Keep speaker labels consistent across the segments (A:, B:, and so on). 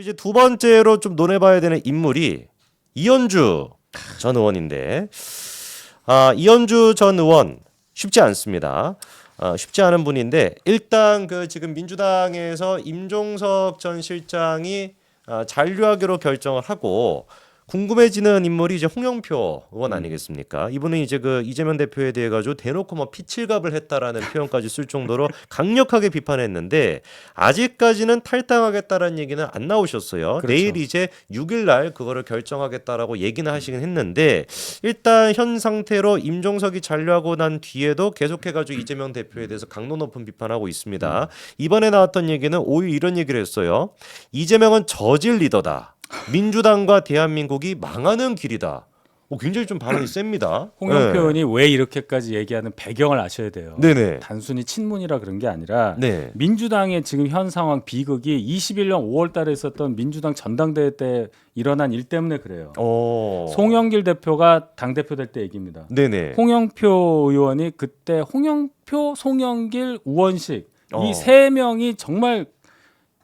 A: 이제 두 번째로 좀 논해봐야 되는 인물이 이현주 전 의원인데, 이현주 전 의원 쉽지 않습니다. 쉽지 않은 분인데, 일단 그 지금 민주당에서 임종석 전 실장이 잔류하기로 결정을 하고, 궁금해지는 인물이 이제 홍영표 의원 아니겠습니까? 이분은 이제 그 이재명 대표에 대해 가지고 대놓고 뭐 피칠갑을 했다라는 표현까지 쓸 정도로 강력하게 비판했는데, 아직까지는 탈당하겠다라는 얘기는 안 나오셨어요.
B: 그렇죠.
A: 내일 이제 6일 날 그거를 결정하겠다라고 얘기는 하시긴 했는데, 일단 현 상태로 임종석이 잔류하고 난 뒤에도 계속해 가지고 이재명 대표에 대해서 강도 높은 비판하고 있습니다. 이번에 나왔던 얘기는 오히려 이런 얘기를 했어요. 이재명은 저질 리더다. 민주당과 대한민국이 망하는 길이다. 굉장히 좀 발언이 셉니다.
B: 홍영표 의원이 왜 이렇게까지 얘기하는 배경을 아셔야 돼요.
A: 네네.
B: 단순히 친문이라 그런 게 아니라
A: 네.
B: 민주당의 지금 현 상황 비극이 21년 5월 달에 있었던 민주당 전당대회 때 일어난 일 때문에 그래요. 송영길 대표가 당대표 될 때 얘기입니다.
A: 네네.
B: 홍영표 의원이 그때 홍영표, 송영길, 우원식 이 세 명이 정말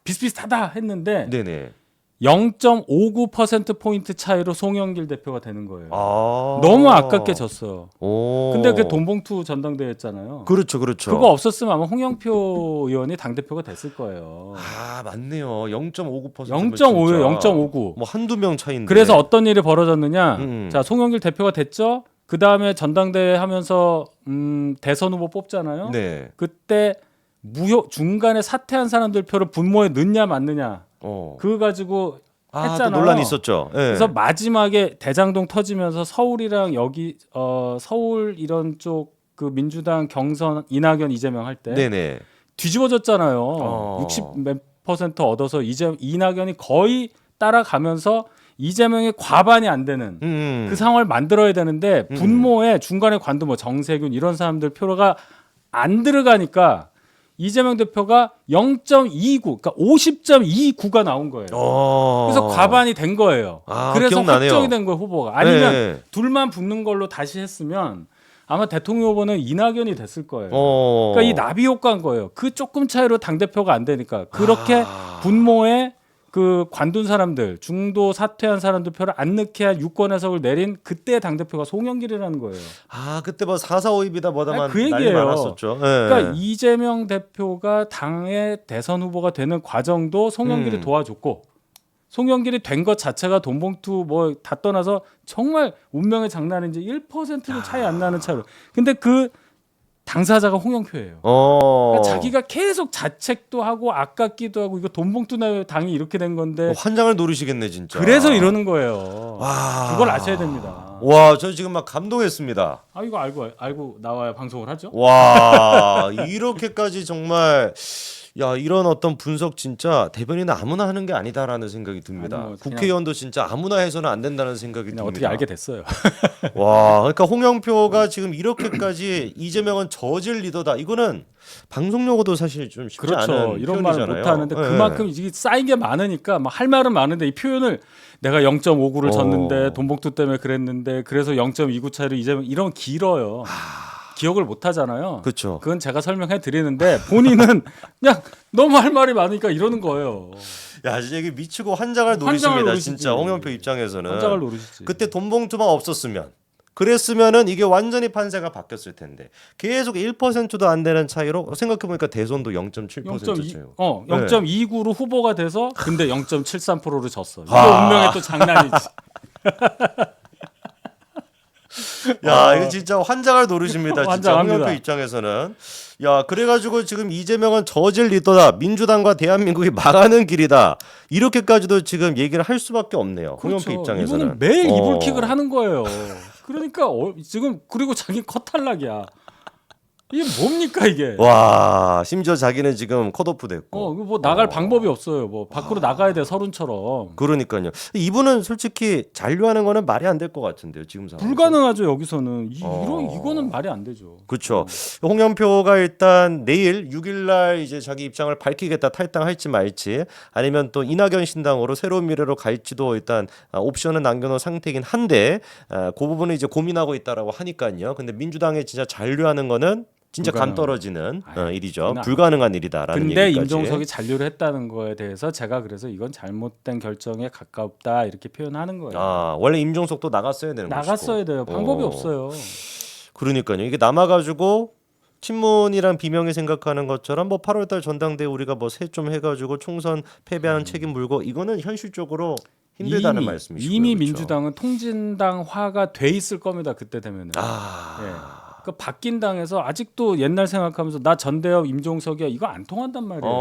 B: 비슷비슷하다 했는데
A: 네네.
B: 0.59%포인트 차이로 송영길 대표가 되는 거예요. 너무 아깝게 졌어요. 근데 그게 돈봉투 전당대회였잖아요.
A: 그렇죠, 그렇죠.
B: 그거 없었으면 아마 홍영표 의원이 당대표가 됐을 거예요.
A: 맞네요. 0.59%.
B: 0.5예요. 0.59.
A: 뭐 한두 명 차인데.
B: 그래서 어떤 일이 벌어졌느냐. 자, 송영길 대표가 됐죠. 그 다음에 전당대회 하면서 대선 후보 뽑잖아요.
A: 네.
B: 그때 중간에 사퇴한 사람들 표를 분모에 넣냐 맞느냐. 그거 가지고 했잖아요.
A: 또 논란이 있었죠. 네.
B: 그래서 마지막에 대장동 터지면서 서울이랑 여기 서울 이런 쪽 그 민주당 경선 이낙연 이재명 할 때
A: 네네.
B: 뒤집어졌잖아요. 60몇% 얻어서 이낙연이 거의 따라가면서 이재명이 과반이 안 되는 그 상황을 만들어야 되는데 분모에 중간에 관두 뭐 정세균 이런 사람들 표가 안 들어가니까 이재명 대표가 0.29, 그러니까 50.29가 나온 거예요. 그래서 과반이 된 거예요. 그래서
A: 기억나네요.
B: 확정이 된 거예요, 후보가. 아니면
A: 네.
B: 둘만 붙는 걸로 다시 했으면 아마 대통령 후보는 이낙연이 됐을 거예요. 그러니까 이 나비 효과인 거예요. 그 조금 차이로 당대표가 안 되니까. 그렇게 분모에 그 관둔 사람들, 중도 사퇴한 사람들 표를 안 넣게 한 유권 해석을 내린 그때 당대표가 송영길이라는 거예요.
A: 그때 뭐 4.45입이다 뭐다만
B: 그
A: 난리
B: 얘기예요.
A: 많았었죠. 네.
B: 그러니까 이재명 대표가 당의 대선 후보가 되는 과정도 송영길이 도와줬고 송영길이 된 것 자체가 돈봉투 뭐 다 떠나서 정말 운명의 장난인지 1%도 차이 안 나는 차로. 근데 그 당사자가 홍영표예요. 그러니까 자기가 계속 자책도 하고 아깝기도 하고 이거 돈봉투 내 당이 이렇게 된 건데
A: 환장을 노리시겠네 진짜.
B: 그래서 이러는 거예요. 그걸 아셔야 됩니다.
A: 와, 저 지금 막 감동했습니다.
B: 이거 알고 나와야 방송을 하죠.
A: 와, 이렇게까지 정말 이런 어떤 분석 진짜 대변인은 아무나 하는 게 아니다라는 생각이 듭니다.
B: 아니, 뭐
A: 국회의원도 진짜 아무나 해서는 안 된다는 생각이 듭니다.
B: 어떻게 알게 됐어요.
A: 와, 그러니까 홍영표가 지금 이렇게까지 이재명은 저질 리더다. 이거는 방송 용어도 사실 좀 쉽지
B: 그렇죠.
A: 않은
B: 이런 말을
A: 표현이잖아요.
B: 못 하는데 그만큼 이게 쌓인 게 많으니까 막 할 말은 많은데 이 표현을 내가 0.59를 졌는데 돈봉투 때문에 그랬는데 그래서 0.29 차이로 이재명 이러면 길어요. 기억을 못 하잖아요.
A: 그렇죠.
B: 그건 제가 설명해 드리는데 본인은 그냥 너무 할 말이 많으니까 이러는 거예요.
A: 야, 진짜 이게 미치고 환장을
B: 환장을
A: 노리십니다.
B: 노리시지.
A: 진짜 홍영표 입장에서는.
B: 환장을 노리시지.
A: 그때 돈봉투만 없었으면 그랬으면은 이게 완전히 판세가 바뀌었을 텐데 계속 1%도 안 되는 차이로 생각해 보니까 대선도 0.7% 차이요.
B: 0.29로 후보가 돼서 근데 0.73%로 졌어. 이게 운명의 또 장난이지.
A: 야, 이거 진짜 환장을 노리십니다. 진짜
B: 환장합니다.
A: 홍영표 입장에서는. 야, 그래가지고 지금 이재명은 저질 리더다. 민주당과 대한민국이 망하는 길이다. 이렇게까지도 지금 얘기를 할 수밖에 없네요. 홍영표 입장에서는.
B: 이분은 매일 이불킥을 하는 거예요. 그러니까 지금 그리고 자기 컷탈락이야. 이게 뭡니까 이게?
A: 와, 심지어 자기는 지금 컷오프 됐고.
B: 뭐 나갈 방법이 없어요. 뭐 밖으로 나가야 돼 서른처럼.
A: 그러니까요. 이분은 솔직히 잔류하는 거는 말이 안 될 것 같은데요. 지금 상황.
B: 불가능하죠 여기서는. 이거는 말이 안 되죠.
A: 그렇죠. 홍영표가 일단 내일 6일날 이제 자기 입장을 밝히겠다, 탈당할지 말지, 아니면 또 이낙연 신당으로 새로운 미래로 갈지도 일단 옵션은 남겨놓은 상태이긴 한데 그 부분은 이제 고민하고 있다라고 하니까요. 근데 민주당에 진짜 잔류하는 거는 진짜 감
B: 불가능.
A: 떨어지는 일이죠.
B: 그건
A: 불가능한 일이다라는
B: 근데
A: 얘기까지.
B: 임종석이 잔류를 했다는 거에 대해서 제가 그래서 이건 잘못된 결정에 가깝다 이렇게 표현하는 거예요.
A: 아 원래 임종석도 나갔어야 되는
B: 나갔어야 돼요. 방법이 없어요.
A: 그러니까요. 이게 남아가지고 친문이란 비명이 생각하는 것처럼 뭐 8월달 전당대회 우리가 뭐 세 좀 해가지고 총선 패배한 책임 물고 이거는 현실적으로 힘들다는 말씀이시고요.
B: 이미
A: 그렇죠?
B: 민주당은 통진당화가 돼 있을 겁니다. 그때 되면은. 예. 그 바뀐 당에서 아직도 옛날 생각하면서 나 전대협 임종석이야 이거 안 통한단 말이에요.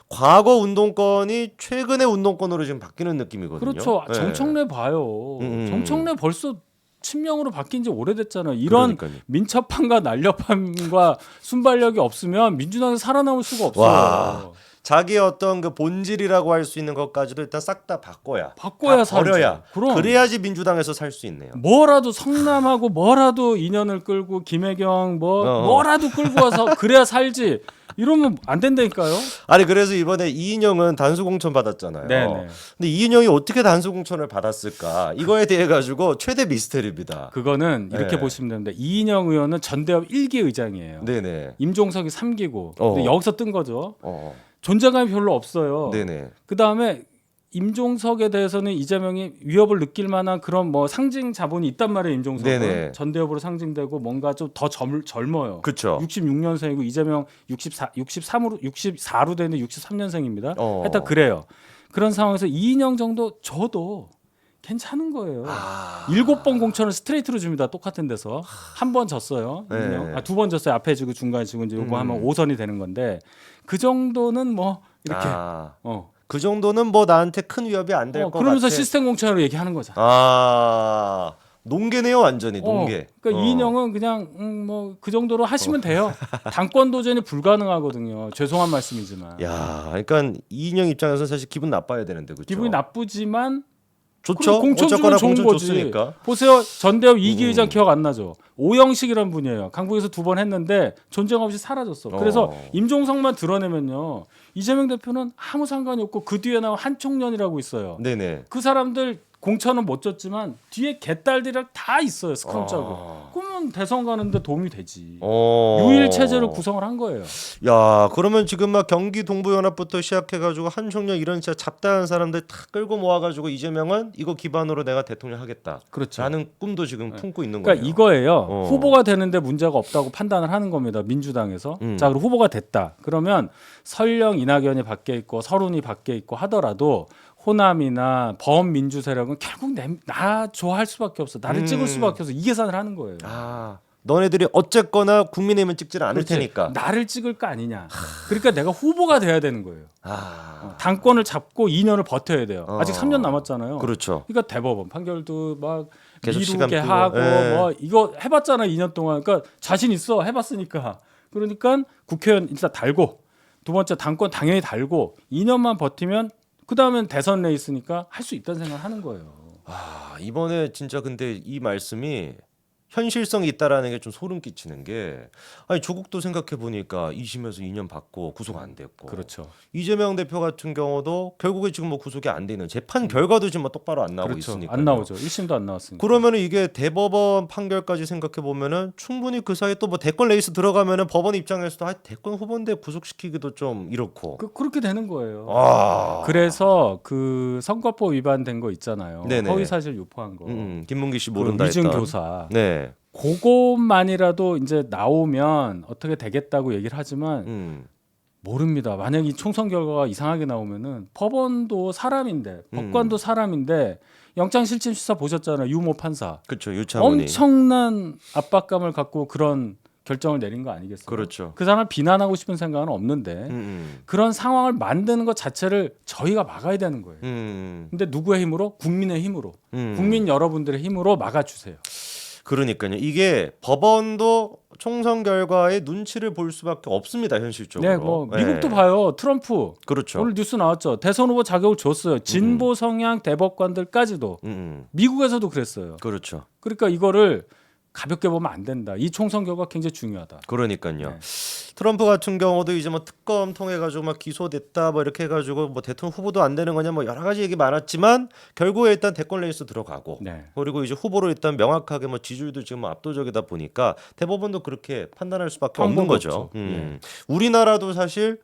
A: 과거 운동권이 최근의 운동권으로 지금 바뀌는 느낌이거든요.
B: 그렇죠.
A: 네.
B: 정청래 봐요.
A: 음.
B: 정청래 벌써 친명으로 바뀐 지 오래됐잖아요. 이런
A: 그러니까요.
B: 민첩함과 날렵함과 순발력이 없으면 민주당에서 살아남을 수가 없어요.
A: 와. 자기의 어떤 그 본질이라고 할 수 있는 것까지도 일단 싹 다 바꿔야 다
B: 살죠.
A: 버려야
B: 그럼.
A: 그래야지 민주당에서 살 수 있네요.
B: 뭐라도 성남하고 뭐라도 인연을 끌고 김혜경 뭐라도 끌고 와서 그래야 살지. 이러면 안 된다니까요.
A: 아니 그래서 이번에 이인영은 단수공천 받았잖아요.
B: 네네.
A: 근데 이인영이 어떻게 단수공천을 받았을까? 이거에 대해 가지고 최대 미스터리입니다.
B: 그거는 이렇게
A: 네.
B: 보시면 됩니다. 이인영 의원은 전대협 1기 의장이에요.
A: 네네.
B: 임종석이 3기고. 근데 여기서 뜬 거죠. 존재감이 별로 없어요.
A: 네네.
B: 그다음에 임종석에 대해서는 이재명이 위협을 느낄 만한 그런 뭐 상징 자본이 있단 말이에요. 임종석은
A: 네네.
B: 전대협으로 상징되고 뭔가 좀 더 젊어요.
A: 그렇죠.
B: 66년생이고 이재명 64로 되는 63년생입니다.
A: 어.
B: 하여튼 그래요. 그런 상황에서 이인영 정도 줘도 괜찮은 거예요. 7번 공천을 스트레이트로 줍니다. 똑같은 데서 한 번 졌어요.
A: 네.
B: 이인영. 2번 졌어요. 앞에 지고 중간에 지고 이제 요거 하면 5선이 되는 건데 그 정도는 뭐 이렇게
A: 그 정도는 뭐 나한테 큰 위협이 안 될 것 같아.
B: 그러면서 시스템 공천으로 얘기하는 거잖아.
A: 농계네요, 완전히 농계.
B: 그러니까 이인영은 그냥 뭐 그 정도로 하시면 돼요. 당권 도전이 불가능하거든요. 죄송한 말씀이지만.
A: 야, 그러니까 이인영 입장에서 사실 기분 나빠야 되는데 그렇죠.
B: 기분이 나쁘지만
A: 좋죠.
B: 공천
A: 어쨌거나
B: 주면 좋은
A: 공천
B: 거지.
A: 줬으니까.
B: 보세요. 전대협 이기 의장 기억 안 나죠? 오영식이란 분이에요. 강북에서 2번 했는데 존재감 없이 사라졌어. 그래서 임종석만 드러내면요. 이재명 대표는 아무 상관이 없고 그 뒤에 나온 한총련이라고 있어요.
A: 네네.
B: 그 사람들 공천은 못 줬지만 뒤에 개딸들이랑 다 있어요. 스크럼 짜고. 그러면 대선 가는데 도움이 되지. 유일 체제를 구성을 한 거예요.
A: 야, 그러면 지금 막 경기 동부연합부터 시작해가지고 한총련 이런 진짜 잡다한 사람들 다 끌고 모아가지고 이재명은 이거 기반으로 내가 대통령 하겠다.
B: 그렇죠.
A: 라는 꿈도 지금 품고 있는
B: 그러니까
A: 거예요.
B: 이거예요. 후보가 되는데 문제가 없다고 판단을 하는 겁니다. 민주당에서. 자, 그리고 후보가 됐다. 그러면 설령 이낙연이 밖에 있고 서른이 밖에 있고 하더라도 호남이나 범민주 세력은 결국 나 좋아할 수밖에 없어. 나를 찍을 수밖에 없어. 이 계산을 하는 거예요.
A: 너네들이 어쨌거나 국민의힘은 찍지는 않을
B: 그렇지.
A: 테니까.
B: 나를 찍을 거 아니냐. 그러니까 내가 후보가 돼야 되는 거예요. 당권을 잡고 2년을 버텨야 돼요. 아직 3년 남았잖아요.
A: 그렇죠.
B: 그러니까 대법원 판결도 막
A: 계속 시간
B: 미루게
A: 끌고.
B: 하고
A: 예.
B: 뭐 이거 해봤잖아 2년 동안. 그러니까 자신 있어 해봤으니까. 그러니까 국회의원 일단 달고 두 번째 당권 당연히 달고 2년만 버티면 그 다음엔 대선 레이스니까 할 수 있다는 생각을 하는 거예요.
A: 이번에 진짜 근데 이 말씀이 현실성이 있다라는 게 좀 소름 끼치는 게 아니 조국도 생각해 보니까 2심에서 2년 받고 구속 안 됐고
B: 그렇죠.
A: 이재명 대표 같은 경우도 결국에 지금 뭐 구속이 안 되는 재판 결과도 지금 뭐 똑바로 안 나오고
B: 그렇죠.
A: 있으니까
B: 안 나오죠. 1심도 안 나왔으니까.
A: 그러면은 이게 대법원 판결까지 생각해 보면은 충분히 그 사이에 또 뭐 대권 레이스 들어가면은 법원 입장에서도 대권 후보인데 구속시키기도 좀 이렇고
B: 그렇게 되는 거예요.
A: 아.
B: 그래서 그 선거법 위반된 거 있잖아요.
A: 네네.
B: 허위 사실 유포한 거.
A: 김문기 씨
B: 그
A: 모른다
B: 위증
A: 했던.
B: 교사.
A: 네.
B: 그것만이라도 이제 나오면 어떻게 되겠다고 얘기를 하지만 모릅니다. 만약 이 총선 결과가 이상하게 나오면은 법원도 사람인데 법관도 사람인데 영장실질심사 보셨잖아요. 유모 판사.
A: 그렇죠. 유창훈이.
B: 엄청난 압박감을 갖고 그런 결정을 내린 거 아니겠어요?
A: 그렇죠.
B: 그 사람을 비난하고 싶은 생각은 없는데 그런 상황을 만드는 것 자체를 저희가 막아야 되는 거예요. 근데 누구의 힘으로? 국민의 힘으로. 국민 여러분들의 힘으로 막아주세요.
A: 그러니까요. 이게 법원도 총선 결과에 눈치를 볼 수밖에 없습니다. 현실적으로.
B: 네, 뭐 미국도 봐요. 트럼프.
A: 그렇죠.
B: 오늘 뉴스 나왔죠. 대선 후보 자격을 줬어요. 진보 성향 대법관들까지도. 미국에서도 그랬어요.
A: 그렇죠.
B: 그러니까 이거를 가볍게 보면 안 된다. 이 총선 결과 굉장히 중요하다.
A: 그러니까요.
B: 네.
A: 트럼프 같은 경우도 이제 뭐 특검 통해 가지고 막 기소됐다 뭐 이렇게 해가지고 뭐 대통령 후보도 안 되는 거냐 뭐 여러 가지 얘기 많았지만 결국에 일단 대권 레이스 들어가고
B: 네.
A: 그리고 이제 후보로 일단 명확하게 뭐 지지율도 지금 압도적이다 보니까 대법원도 그렇게 판단할 수밖에 없는
B: 방법이
A: 거죠.
B: 없죠.
A: 우리나라도 사실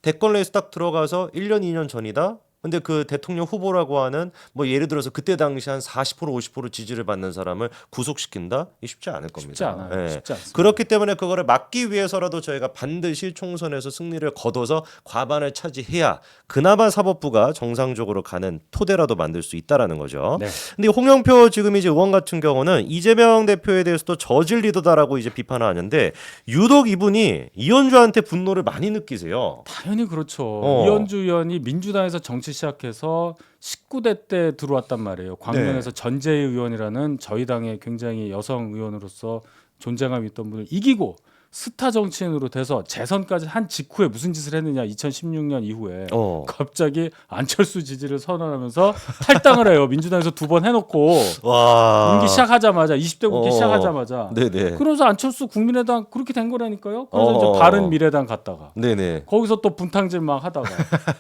A: 대권 레이스 딱 들어가서 1년 2년 전이다. 근데 그 대통령 후보라고 하는 뭐 예를 들어서 그때 당시 한 40% 50% 지지를 받는 사람을 구속시킨다? 이게 쉽지 않을 겁니다.
B: 쉽지 않아요.
A: 예.
B: 쉽지 않습니다.
A: 그렇기 때문에 그거를 막기 위해서라도 저희가 반드시 총선에서 승리를 거둬서 과반을 차지해야 그나마 사법부가 정상적으로 가는 토대라도 만들 수 있다라는 거죠.
B: 네.
A: 근데 홍영표 지금 이제 의원 같은 경우는 이재명 대표에 대해서도 저질 리더다라고 이제 비판을 하는데 유독 이분이 이현주한테 분노를 많이 느끼세요.
B: 당연히 그렇죠. 이현주 의원이 민주당에서 정치 시작해서 19대 때 들어왔단 말이에요. 광명에서 전재희 의원이라는 저희 당의 굉장히 여성 의원으로서 존재감이 있던 분을 이기고 스타 정치인으로 돼서 재선까지 한 직후에 무슨 짓을 했느냐 2016년 이후에 갑자기 안철수 지지를 선언하면서 탈당을 해요. 민주당에서 2번 해놓고
A: 와.
B: 임기 시작하자마자 20대 국기 시작하자마자
A: 네네.
B: 그러면서 안철수 국민의당 그렇게 된 거라니까요. 그래서 이제 바른 미래당 갔다가
A: 네네.
B: 거기서 또 분탕질 막 하다가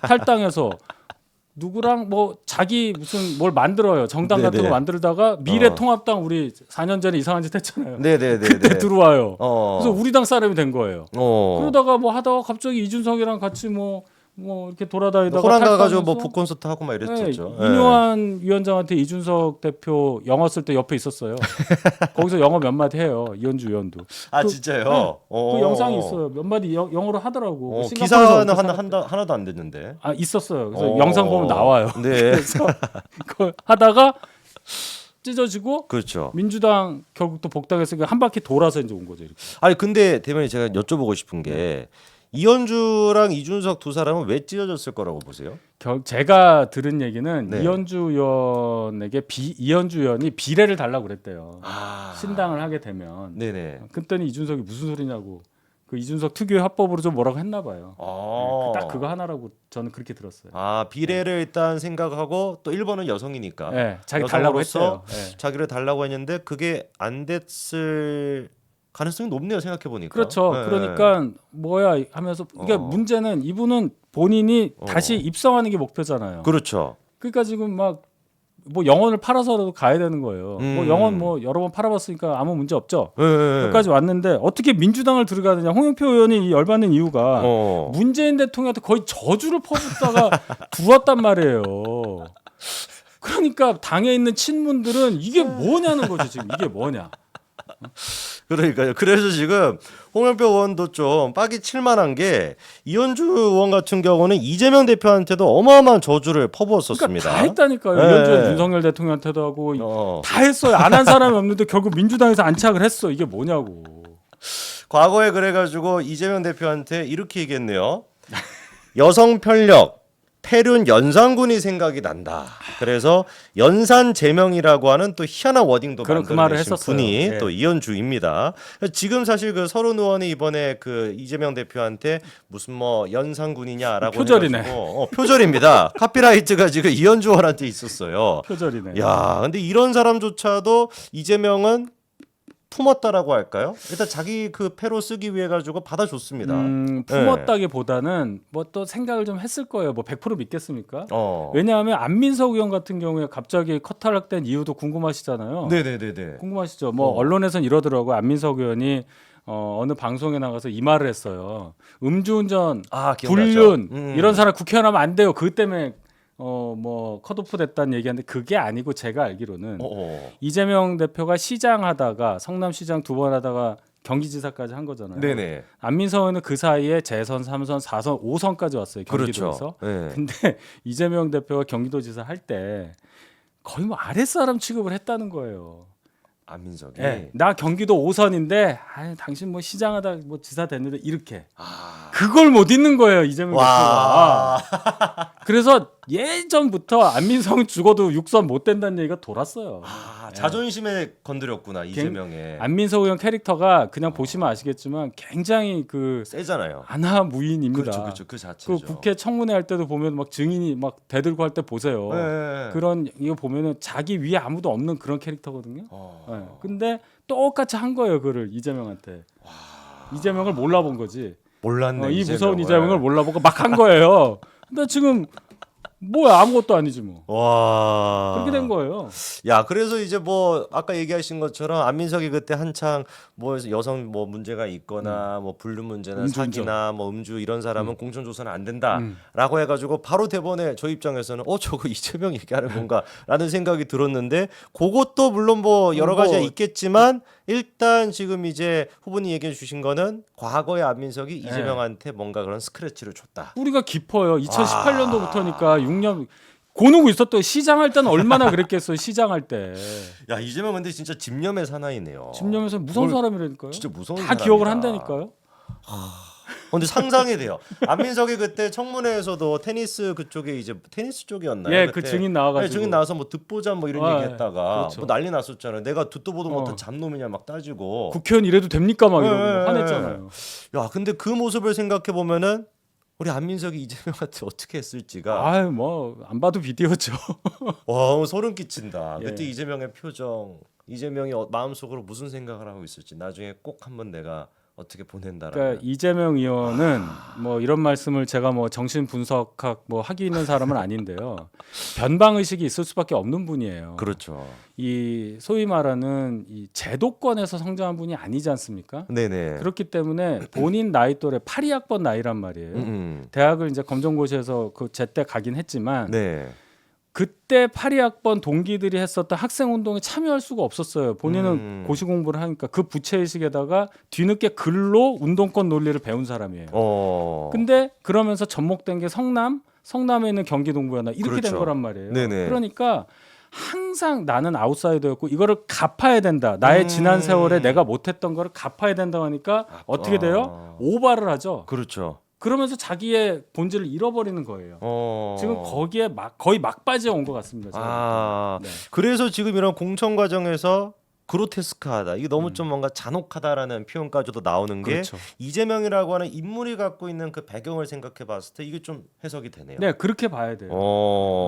B: 탈당해서 누구랑 뭐 자기 무슨 뭘 만들어요. 정당 같은
A: 네네.
B: 거 만들다가 미래통합당 우리 4년 전에 이상한 짓 했잖아요.
A: 네네네.
B: 그때 들어와요.
A: 어.
B: 그래서 우리 당 사람이 된 거예요.
A: 어.
B: 그러다가 뭐 하다가 갑자기 이준석이랑 같이 뭐 이렇게 돌아다니다가
A: 호랑 가가지고 뭐
B: 탈당해서
A: 북콘서트 하고 막 이랬었죠.
B: 네, 이뇨한 위원장한테 이준석 대표 영어 쓸 때 옆에 있었어요. 거기서 영어 몇 마디 해요. 이현주 의원도.
A: 아
B: 그,
A: 진짜요?
B: 네,
A: 어.
B: 그 영상이 있어요. 몇 마디 영어로 하더라고. 싱가포르에서
A: 기사는
B: 얹혀 살았대.
A: 하나도 안 됐는데.
B: 아 있었어요. 그래서 영상 보면 나와요.
A: 네.
B: 그래서 그걸 하다가 찢어지고
A: 그렇죠.
B: 민주당 결국 또 복당했으니까 한 바퀴 돌아서 이제 온 거죠. 이렇게.
A: 아니 근데 대변인 제가 여쭤보고 싶은 게 이현주랑 이준석 두 사람은 왜 찢어졌을 거라고 보세요?
B: 제가 들은 얘기는
A: 네.
B: 이현주 의원에게 이현주 의원이 비례를 달라고 그랬대요.
A: 아.
B: 신당을 하게 되면.
A: 네네.
B: 그랬더니 이준석이 무슨 소리냐고. 그 이준석 특유의 합법으로 좀 뭐라고 했나 봐요. 네, 딱 그거 하나라고 저는 그렇게 들었어요.
A: 아 비례를 일단 생각하고 또 1번은 여성이니까.
B: 네, 자기 달라고 했어요. 네.
A: 자기를 달라고 했는데 그게 안 됐을 가능성이 높네요. 생각해 보니까.
B: 그렇죠.
A: 네.
B: 그러니까 뭐야 하면서 이게 문제는 이분은 본인이 다시 입성하는 게 목표잖아요.
A: 그렇죠.
B: 그러니까 지금 막 뭐 영혼을 팔아서라도 가야 되는 거예요. 뭐 영혼 뭐 여러 번 팔아봤으니까 아무 문제 없죠. 여기까지 왔는데 어떻게 민주당을 들어가느냐. 홍영표 의원이 열받는 이유가 문재인 대통령한테 거의 저주를 퍼붓다가 들어왔단 말이에요. 그러니까 당에 있는 친문들은 이게 뭐냐는 거죠. 지금 이게 뭐냐.
A: 그러니까요. 그래서 지금 홍영표 의원도 좀 빡이 칠만한 게 이현주 의원 같은 경우는 이재명 대표한테도 어마어마한 저주를 퍼부었었습니다.
B: 그러니까 다 했다니까요.
A: 네.
B: 이현주 윤석열 대통령한테도 하고 다 했어요. 안 한 사람이 없는데 결국 민주당에서 안착을 했어. 이게 뭐냐고.
A: 과거에 그래가지고 이재명 대표한테 이렇게 얘기했네요. 여성 편력 폐륜 연산군이 생각이 난다. 그래서 연산 제명이라고 하는 또 희한한 워딩도
B: 그 말을
A: 만들어내신
B: 했었어요.
A: 분이
B: 예.
A: 또 이현주입니다. 지금 사실 그 서른 의원이 이번에 그 이재명 대표한테 무슨 뭐 연산군이냐라고
B: 표절이네.
A: 해가지고 표절입니다. 카피라이트가 지금 이현주 의원한테 있었어요.
B: 표절이네.
A: 야, 근데 이런 사람조차도 이재명은 품었다라고 할까요? 일단 자기 그 패로 쓰기 위해 가지고 받아줬습니다.
B: 품었다기보다는 뭐 또 생각을 좀 했을 거예요. 뭐 100% 믿겠습니까? 왜냐하면 안민석 의원 같은 경우에 갑자기 컷탈락된 이유도 궁금하시잖아요.
A: 네네네네.
B: 궁금하시죠? 뭐 언론에선 이러더라고요. 안민석 의원이 어느 방송에 나가서 이 말을 했어요. 음주운전,
A: 기억나죠?
B: 불륜 이런 사람 국회의원 하면 안 돼요. 그것 때문에 뭐 컷오프 됐다는 얘기하는데 그게 아니고 제가 알기로는 이재명 대표가 시장 하다가 성남시장 2번 하다가 경기지사까지 한 거잖아요.
A: 네네.
B: 안민석 의원은 그 사이에 재선, 3선, 4선, 5선까지 왔어요. 경기도에서.
A: 그렇죠. 네.
B: 근데 이재명 대표가 경기도지사 할 때 거의 뭐 아랫사람 취급을 했다는 거예요.
A: 안민석이.
B: 네. 나 경기도 5선인데 당신 뭐 시장하다 뭐 지사 됐는데 이렇게 그걸 못 잊는 거예요. 이재명 대표가. 그래서 예전부터 안민석 죽어도 육선 못 된다는 얘기가 돌았어요.
A: 자존심에 건드렸구나 이재명의.
B: 안민석 의원 캐릭터가 그냥 보시면 아시겠지만 굉장히 그
A: 세잖아요.
B: 안하무인입니다.
A: 그렇죠, 그 자체죠.
B: 그 국회 청문회 할 때도 보면 막 증인이 막 대들고 할 때 보세요.
A: 네.
B: 그런 이거 보면은 자기 위에 아무도 없는 그런 캐릭터거든요. 네. 근데 똑같이 한 거예요, 그를 이재명한테. 이재명을 몰라본 거지.
A: 몰랐네.
B: 이 무서운 이재명을 몰라보고 막 한 거예요. 근데 지금 뭐야 아무것도 아니지 뭐.
A: 와.
B: 그렇게 된 거예요.
A: 야, 그래서 이제 뭐 아까 얘기하신 것처럼 안민석이 그때 한창 뭐 여성 뭐 문제가 있거나 뭐 불륜 문제나
B: 음주운전.
A: 사기나 뭐 음주 이런 사람은 공천조사는 안 된다라고 해가지고 바로 대본에 저희 입장에서는 저거 이재명 얘기하는 건가라는 생각이 들었는데 그것도 물론 뭐 여러 가지가 있겠지만 일단 지금 이제 후보님 얘기해 주신 거는 과거의 안민석이 이재명한테 뭔가 그런 스크래치를 줬다.
B: 뿌리가 깊어요. 2018년도부터니까 6년 고누고 있었던 시장할 때는 얼마나 그랬겠어요. 시장할 때.
A: 야, 이재명 근데 진짜 집념의 사나이네요.
B: 집념에서 무서운 사람이라니까요.
A: 진짜 무서운
B: 다
A: 사람이다.
B: 기억을 한다니까요.
A: 근데 상상이 돼요. 안민석이 그때 청문회에서도 테니스 그쪽에 이제 테니스 쪽이었나요?
B: 예,
A: 그때?
B: 그 증인 나와가지고.
A: 네, 증인 나와서 뭐 듣보잡 뭐 이런
B: 아,
A: 얘기했다가
B: 그렇죠.
A: 뭐 난리 났었잖아요. 내가 듣도 보도 못한 잡놈이냐 막 따지고.
B: 국회의원 이래도 됩니까 막 이러고
A: 네.
B: 화냈잖아요.
A: 야, 근데 그 모습을 생각해 보면은 우리 안민석이 이재명한테 어떻게 했을지가
B: 아유 뭐 안 봐도 비디오죠.
A: 와 소름 끼친다.
B: 예.
A: 그때 이재명의 표정, 이재명이 마음속으로 무슨 생각을 하고 있을지 나중에 꼭 한번 내가 어떻게 보낸다라는.
B: 그러니까 이재명 의원은 뭐 이런 말씀을 제가 뭐 정신 분석학 뭐 학위 있는 사람은 아닌데요. 변방 의식이 있을 수밖에 없는 분이에요.
A: 그렇죠.
B: 이 소위 말하는 이 제도권에서 성장한 분이 아니지 않습니까?
A: 네네.
B: 그렇기 때문에 본인 나이 또래 82학번 나이란 말이에요. 대학을 이제 검정고시에서 그 제때 가긴 했지만
A: 네.
B: 그때 82학번 동기들이 했었던 학생 운동에 참여할 수가 없었어요. 본인은 고시 공부를 하니까 그 부채 의식에다가 뒤늦게 글로 운동권 논리를 배운 사람이에요. 근데 그러면서 접목된 게 성남에 있는 경기동부연화 이렇게 된
A: 그렇죠.
B: 거란 말이에요.
A: 네네.
B: 그러니까 항상 나는 아웃사이더였고 이거를 갚아야 된다. 나의 지난 세월에 내가 못했던 거를 갚아야 된다고 하니까 어떻게 돼요? 오바를 하죠.
A: 그렇죠.
B: 그러면서 자기의 본질을 잃어버리는 거예요. 지금 거기에 거의 막바지에 온 것 같습니다. 제가 네.
A: 그래서 지금 이런 공천 과정에서 그로테스크하다. 이게 너무 좀 뭔가 잔혹하다라는 표현까지도 나오는 게
B: 그렇죠.
A: 이재명이라고 하는 인물이 갖고 있는 그 배경을 생각해 봤을 때 이게 좀 해석이 되네요.
B: 네, 그렇게 봐야 돼요.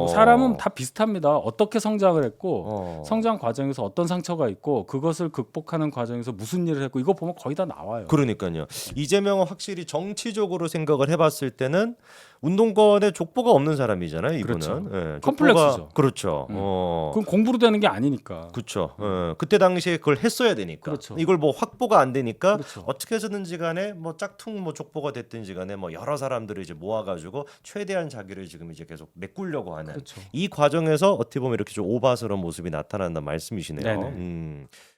B: 사람은 다 비슷합니다. 어떻게 성장을 했고 성장 과정에서 어떤 상처가 있고 그것을 극복하는 과정에서 무슨 일을 했고 이거 보면 거의 다 나와요.
A: 그러니까요. 이재명은 확실히 정치적으로 생각을 해봤을 때는 운동권에 족보가 없는 사람이잖아요. 이분은.
B: 그렇죠.
A: 네,
B: 컴플렉스죠.
A: 그렇죠.
B: 그건 공부로 되는 게 아니니까.
A: 그렇죠. 그때 당시에 그걸 했어야 되니까.
B: 그렇죠.
A: 이걸 뭐 확보가 안 되니까
B: 그렇죠.
A: 어떻게 해서든지 간에 뭐 짝퉁 뭐 족보가 됐든지 간에 뭐 여러 사람들을 이제 모아가지고 최대한 자기를 지금 이제 계속 메꾸려고 하는
B: 그렇죠.
A: 이 과정에서 어떻게 보면 이렇게 좀 오바스러운 모습이 나타난다는 말씀이시네요.
B: 네네.